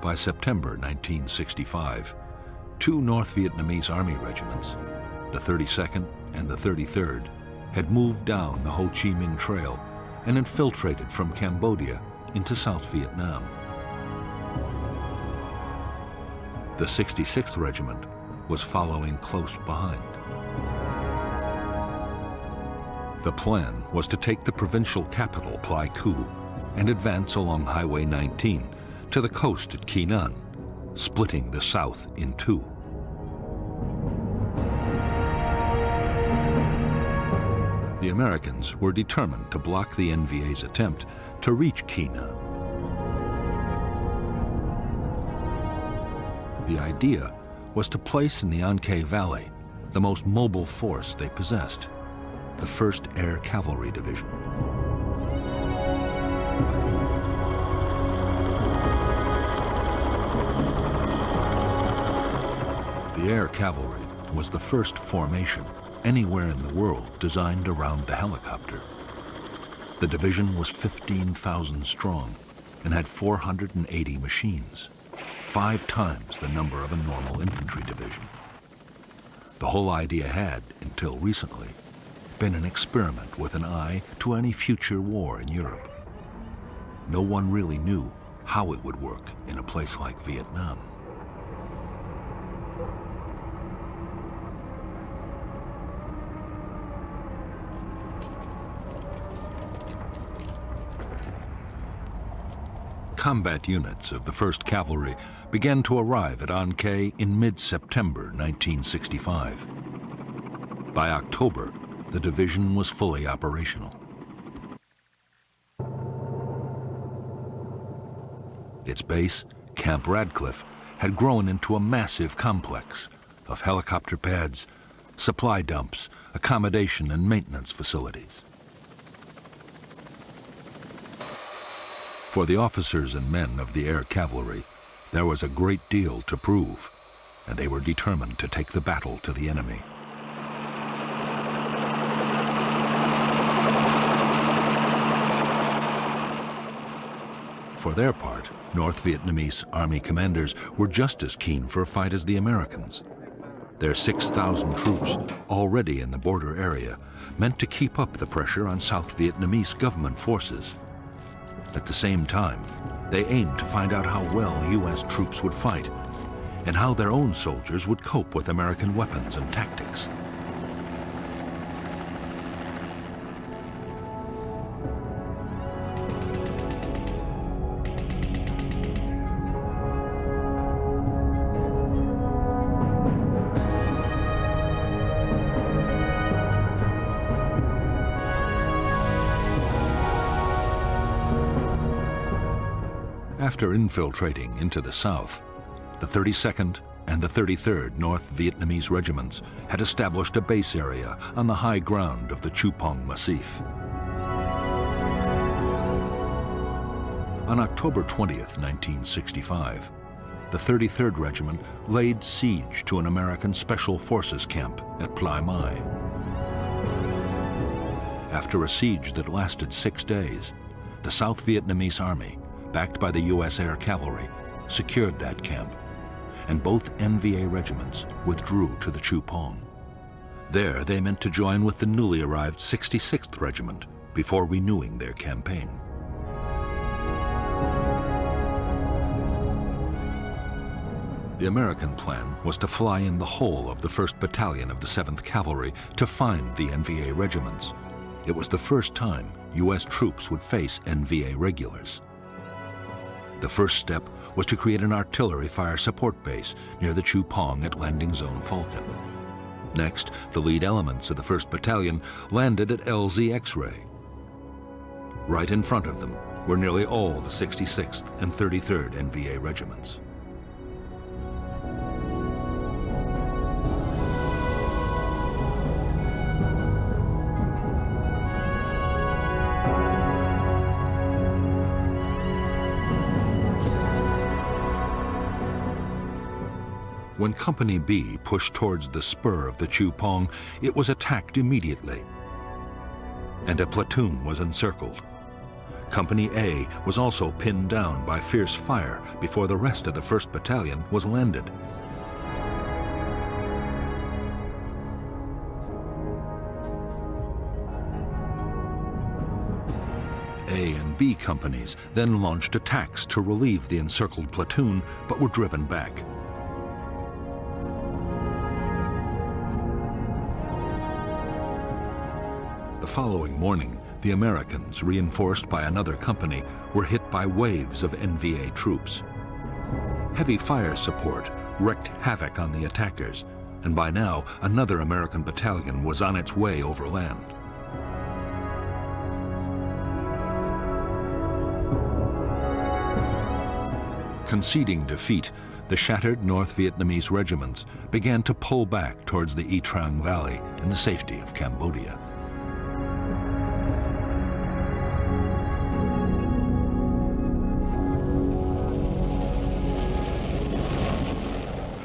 By September 1965, two North Vietnamese Army regiments, the 32nd and the 33rd, had moved down the Ho Chi Minh Trail and infiltrated from Cambodia into South Vietnam. The 66th Regiment was following close behind. The plan was to take the provincial capital, Pleiku, and advance along Highway 19 to the coast at Quy Nhon, splitting the South in two. The Americans were determined to block the NVA's attempt to reach Quy Nhon. The idea was to place in the An Khe Valley the most mobile force they possessed, the 1st Air Cavalry Division. The Air Cavalry was the first formation anywhere in the world designed around the helicopter. The division was 15,000 strong and had 480 machines, 5 times the number of a normal infantry division. The whole idea had, until recently, been an experiment with an eye to any future war in Europe. No one really knew how it would work in a place like Vietnam. Combat units of the 1st Cavalry began to arrive at An Khe in mid-September 1965. By October, the division was fully operational. Its base, Camp Radcliffe, had grown into a massive complex of helicopter pads, supply dumps, accommodation and maintenance facilities. For the officers and men of the Air Cavalry, there was a great deal to prove, and they were determined to take the battle to the enemy. For their part, North Vietnamese Army commanders were just as keen for a fight as the Americans. Their 6,000 troops, already in the border area, meant to keep up the pressure on South Vietnamese government forces. At the same time, they aimed to find out how well U.S. troops would fight and how their own soldiers would cope with American weapons and tactics. After infiltrating into the south, the 32nd and the 33rd North Vietnamese regiments had established a base area on the high ground of the Chu Pong Massif. On October 20th, 1965, the 33rd Regiment laid siege to an American Special Forces camp at Plai Mai. After a siege that lasted 6 days, the South Vietnamese Army, backed by the U.S. Air Cavalry, secured that camp, and both NVA regiments withdrew to the Chu Pong. There they meant to join with the newly arrived 66th Regiment before renewing their campaign. The American plan was to fly in the whole of the 1st Battalion of the 7th Cavalry to find the NVA regiments. It was the first time U.S. troops would face NVA regulars. The first step was to create an artillery fire support base near the Chu Pong at Landing Zone Falcon. Next, the lead elements of the 1st Battalion landed at LZ X-ray. Right in front of them were nearly all the 66th and 33rd NVA regiments. When Company B pushed towards the spur of the Chu Pong, it was attacked immediately, and a platoon was encircled. Company A was also pinned down by fierce fire before the rest of the 1st Battalion was landed. A and B companies then launched attacks to relieve the encircled platoon, but were driven back. The following morning, the Americans, reinforced by another company, were hit by waves of NVA troops. Heavy fire support wreaked havoc on the attackers, and by now another American battalion was on its way overland. Conceding defeat, the shattered North Vietnamese regiments began to pull back towards the Ia Drang Valley in the safety of Cambodia.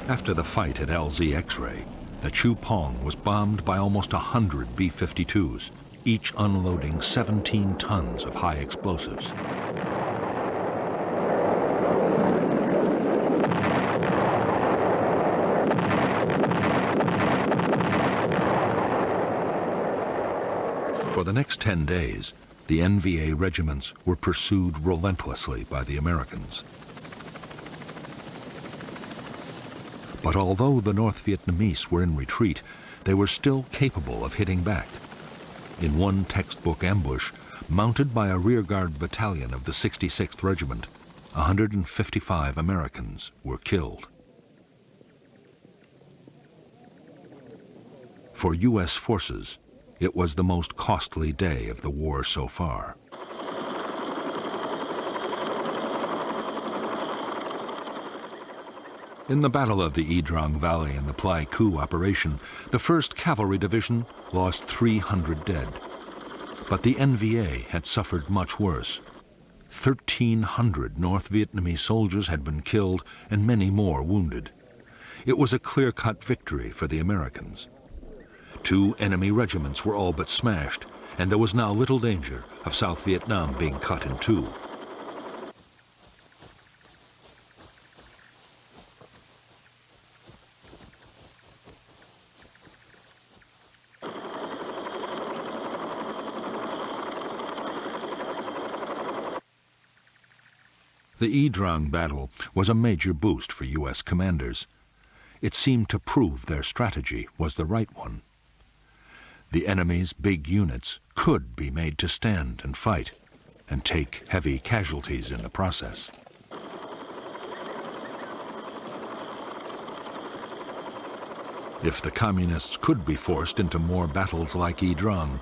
After the fight at LZ X-ray, the Chu Pong was bombed by almost 100 B-52s, each unloading 17 tons of high explosives. For the next 10 days, the NVA regiments were pursued relentlessly by the Americans. But although the North Vietnamese were in retreat, they were still capable of hitting back. In one textbook ambush, mounted by a rearguard battalion of the 66th Regiment, 155 Americans were killed. For U.S. forces, it was the most costly day of the war so far. In the Battle of the Ia Drang Valley and the Pleiku operation, the 1st Cavalry Division lost 300 dead. But the NVA had suffered much worse. 1,300 North Vietnamese soldiers had been killed and many more wounded. It was a clear-cut victory for the Americans. 2 enemy regiments were all but smashed, and there was now little danger of South Vietnam being cut in two. The Ia Drang battle was a major boost for U.S. commanders. It seemed to prove their strategy was the right one. The enemy's big units could be made to stand and fight, and take heavy casualties in the process. If the Communists could be forced into more battles like Ia Drang,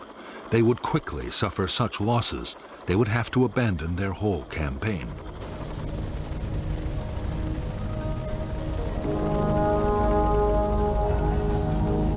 they would quickly suffer such losses they would have to abandon their whole campaign.